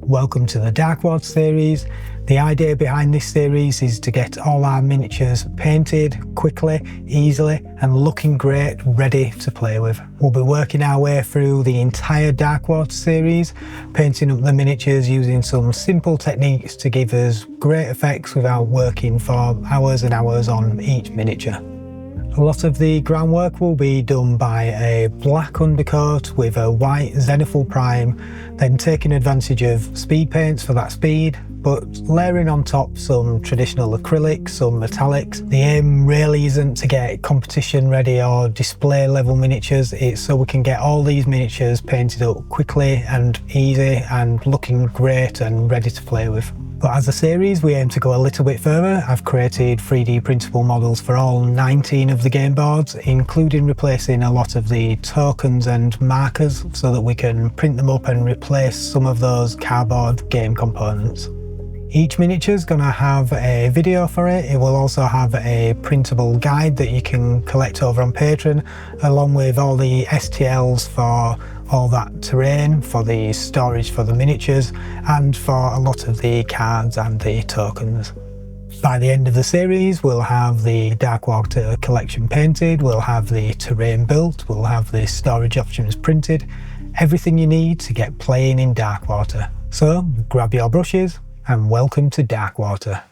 Welcome to the Darkwater series. The idea behind this series is to get all our miniatures painted quickly, easily and looking great, ready to play with. We'll be working our way through the entire Darkwater series, painting up the miniatures using some simple techniques to give us great effects without working for hours and hours on each miniature. A lot of the groundwork will be done by a black undercoat with a white zenithal prime, then taking advantage of speed paints for that speed, but layering on top some traditional acrylics, some metallics. The aim really isn't to get competition ready or display level miniatures, it's so we can get all these miniatures painted up quickly and easy and looking great and ready to play with. But as a series, we aim to go a little bit further. I've created 3D printable models for all 19 of the game boards, including replacing a lot of the tokens and markers so that we can print them up and replace some of those cardboard game components. Each miniature is going to have a video for it. It will also have a printable guide that you can collect over on Patreon, along with all the STLs for all that terrain, for the storage for the miniatures, and for a lot of the cards and the tokens. By the end of the series, we'll have the Darkwater collection painted, we'll have the terrain built, we'll have the storage options printed, everything you need to get playing in Darkwater. So grab your brushes and welcome to Darkwater.